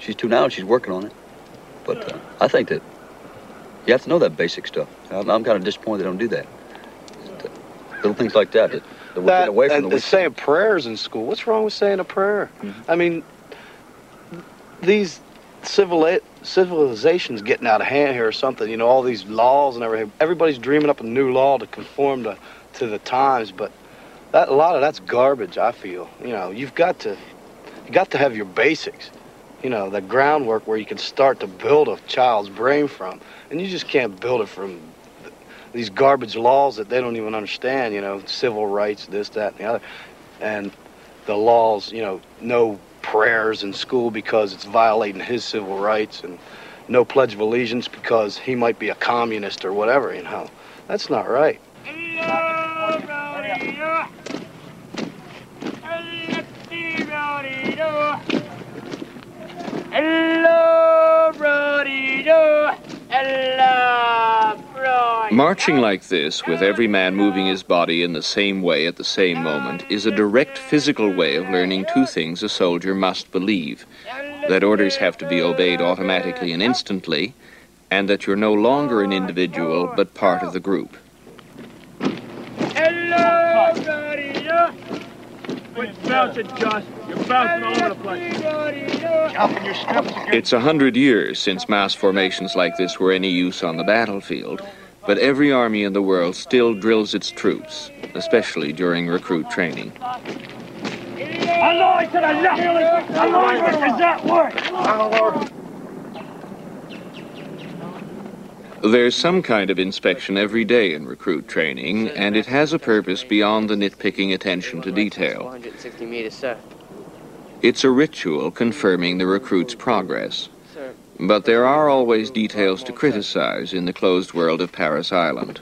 she's too now, and she's working on it. But I think that you have to know that basic stuff. I'm kind of disappointed they don't do that. Little things like that will get away from the saying prayers in school. What's wrong with saying a prayer? I mean, these civilizations getting out of hand here or something. You know, all these laws and everything. Everybody's dreaming up a new law to conform to the times, but a lot of that's garbage, I feel. You know, you got to have your basics. You know, the groundwork where you can start to build a child's brain from. And you just can't build it from these garbage laws that they don't even understand, you know, civil rights, this, that, and the other. And the laws, you know, no prayers in school because it's violating his civil rights, and no Pledge of Allegiance because he might be a communist or whatever, you know. That's not right. Marching like this, with every man moving his body in the same way at the same moment, is a direct physical way of learning two things a soldier must believe: that orders have to be obeyed automatically and instantly, and that you're no longer an individual but part of the group. It's 100 years since mass formations like this were any use on the battlefield, but every army in the world still drills its troops, especially during recruit training. There's some kind of inspection every day in recruit training, and it has a purpose beyond the nitpicking attention to detail. 460 meters, sir. It's a ritual confirming the recruit's progress. But there are always details to criticize in the closed world of Parris Island.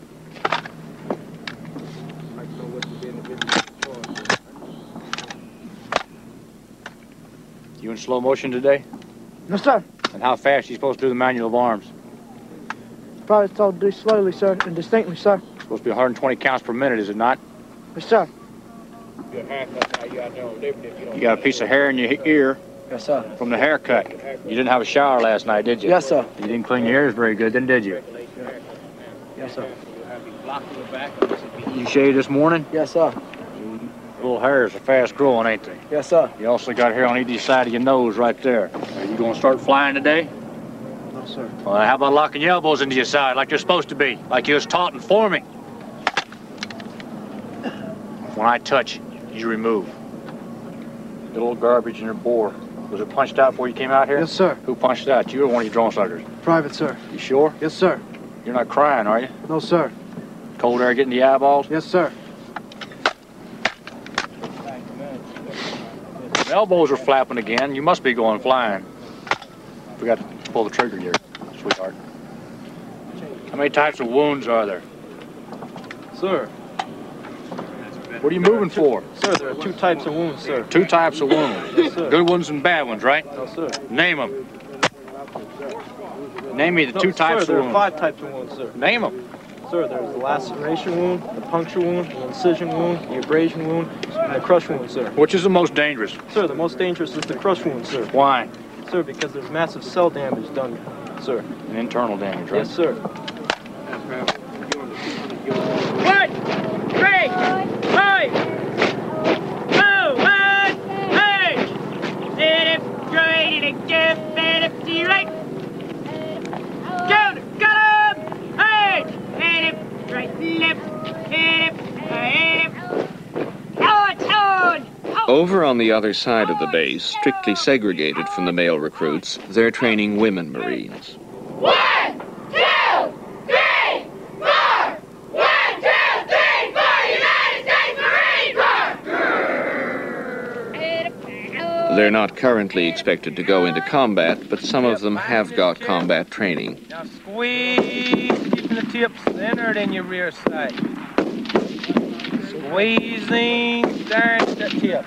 You in slow motion today? No, sir. And how fast are you supposed to do the manual of arms? Probably told to do slowly, sir, and distinctly, sir. It's supposed to be 120 counts per minute, is it not? Yes, sir. You got a piece of hair in your ear. Yes, sir. From the haircut. You didn't have a shower last night, did you? Yes, sir. You didn't clean your ears very good, did you? Yes, sir. You shaved this morning? Yes, sir. Little hairs are fast growing, ain't they? Yes, sir. You also got hair on each side of your nose right there. Are you going to start flying today? No, sir. Well, how about locking your elbows into your side like you're supposed to be, like you was taught in forming? When I touch, you remove. The little garbage in your bore. Was it punched out before you came out here? Yes, sir. Who punched out? You or one of your drone sluggers? Private, sir. You sure? Yes, sir. You're not crying, are you? No, sir. Cold air getting the eyeballs? Yes, sir. The elbows are flapping again. You must be going flying. Forgot to pull the trigger here, sweetheart. How many types of wounds are there? Sir. What are you moving for? Sir, there are 2 types of wounds, sir. 2 types of wounds. Yes, sir. Good ones and bad ones, right? No, sir. Name them. Name me the 2 types sir, of there wounds. are 5 types of wounds, sir. Name them. Sir, there's the laceration wound, the puncture wound, the incision wound, the abrasion wound, and the crush wound, sir. Which is the most dangerous? Sir, the most dangerous is the crush wound, sir. Why? Sir, because there's massive cell damage done, sir. An internal damage, right? Yes, sir. 1, 3, 5. 2, 1, 8. Sit up straight and give it up to your right. Go, got him! 8. Hit him, right, left, hit him, on. Over on the other side of the base, strictly segregated from the male recruits, they're training women Marines. 1, 2, 3, 4. 1, 2, 3, 4. United States Marine Corps. They're not currently expected to go into combat, but some of them have got combat training. Now squeeze, keeping the tips centered in your rear sight. Squeezing, staring at that tip.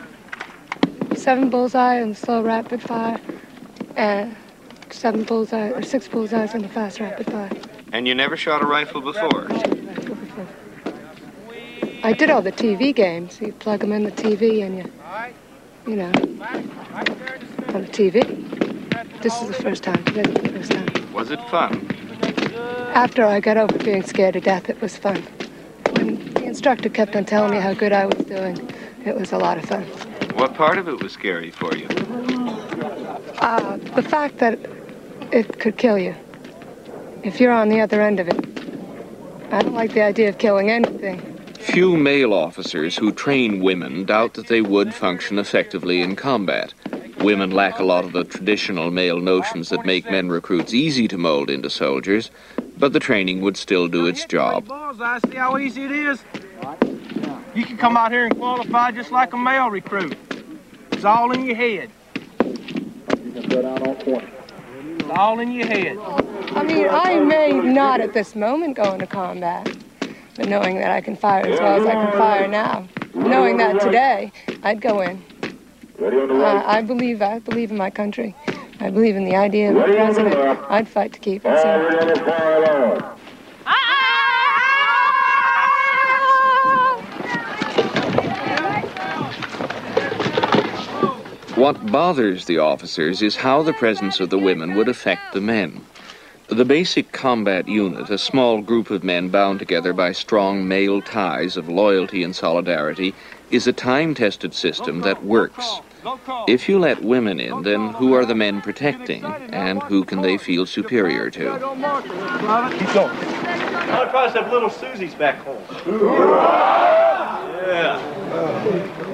7 bullseye and slow rapid fire, and 6 bullseyes in the fast rapid fire. And you never shot a rifle before? I did all the TV games. You plug them in the TV and you know, on the TV. This is the first time. This is the first time. Was it fun? After I got over being scared to death, it was fun. When the instructor kept on telling me how good I was doing, it was a lot of fun. What part of it was scary for you? The fact that it could kill you if you're on the other end of it. I don't like the idea of killing anything. Few male officers who train women doubt that they would function effectively in combat. Women lack a lot of the traditional male notions that make men recruits easy to mold into soldiers, but the training would still do its job. I see how easy it is. You can come out here and qualify just like a male recruit. It's all in your head. It's all in your head. I mean, I may not at this moment go into combat, but knowing that I can fire as well as I can fire now, knowing that today, I'd go in. I believe in my country. I believe in the idea of a president. I'd fight to keep it. So. What bothers the officers is how the presence of the women would affect the men. The basic combat unit, a small group of men bound together by strong male ties of loyalty and solidarity, is a time-tested system that works. If you let women in, then who are the men protecting, and who can they feel superior to? Keep going. I'd probably have little Susie's back home. Yeah.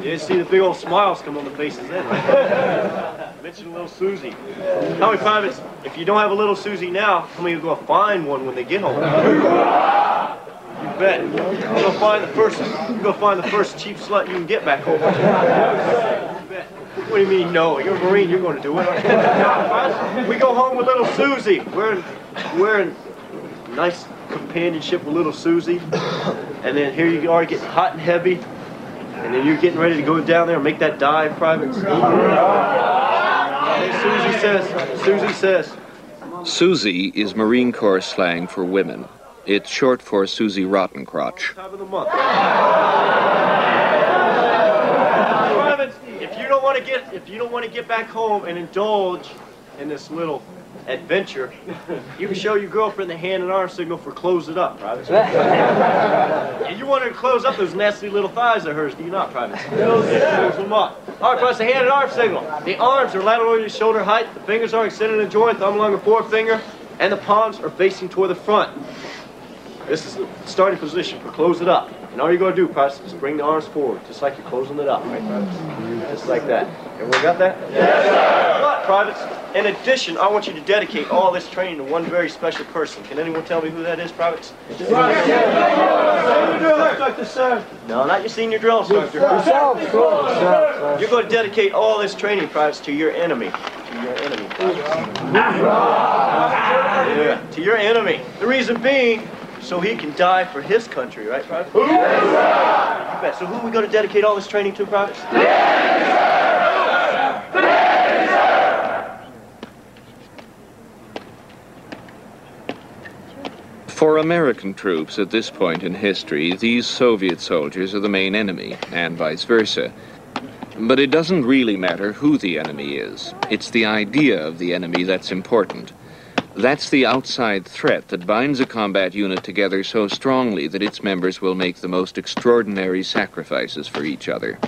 You see the big old smiles come on the faces then, right? Mention little Susie. How many privates, if you don't have a little Susie now, how many are going to find one when they get home? You bet. You're going to find the first cheap slut you can get back home. You bet. What do you mean, no? You're a Marine, you're going to do it. We go home with little Susie. We're in nice companionship with little Susie. And then here you are getting hot and heavy. And then you're getting ready to go down there and make that dive, privates. Susie says. Susie is Marine Corps slang for women. It's short for Susie Rottencrotch. Time of the month. If you don't want to get back home and indulge in this little adventure, you can show your girlfriend the hand and arm signal for close it up, Private. And you want her to close up those nasty little thighs of hers, do you not, Private? Close them up. All right, Private, the hand and arm signal. The arms are lateral to shoulder height, the fingers are extended in the joint, thumb along the forefinger, and the palms are facing toward the front. This is the starting position for close it up. And all you're going to do, Private, is bring the arms forward, just like you're closing it up, right, Private? Just like that. Everyone got that? Yes, sir! But, Privates, in addition, I want you to dedicate all this training to one very special person. Can anyone tell me who that is, Privates? Senior drill instructor, sir. No, not your senior drill instructor. You're going to dedicate all this training, Privates, to your enemy. To your enemy, Privates. Yeah, to your enemy. The reason being, so he can die for his country, right, Private? Yes, sir! You bet. So who are we going to dedicate all this training to, Private? Yes, sir! Yes, sir! For American troops at this point in history, these Soviet soldiers are the main enemy, and vice versa. But it doesn't really matter who the enemy is. It's the idea of the enemy that's important. That's the outside threat that binds a combat unit together so strongly that its members will make the most extraordinary sacrifices for each other.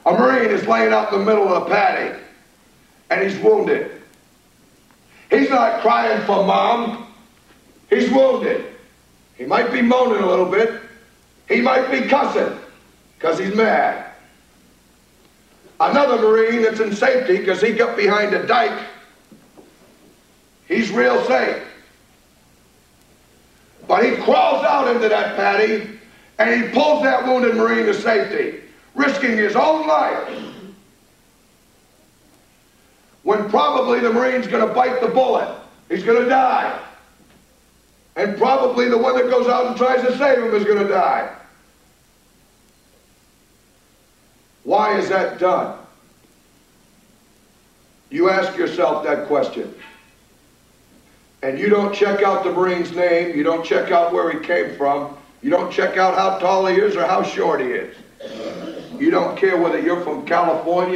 A Marine is laying out in the middle of a paddock, and he's wounded. He's not crying for mom. He's wounded. He might be moaning a little bit. He might be cussing, because he's mad. Another Marine that's in safety because he got behind a dike, he's real safe. But he crawls out into that paddy and he pulls that wounded Marine to safety, risking his own life. When probably the Marine's going to bite the bullet. He's going to die. And probably the one that goes out and tries to save him is going to die. Why is that done? You ask yourself that question. And you don't check out the Marine's name, you don't check out where he came from, you don't check out how tall he is or how short he is. You don't care whether you're from California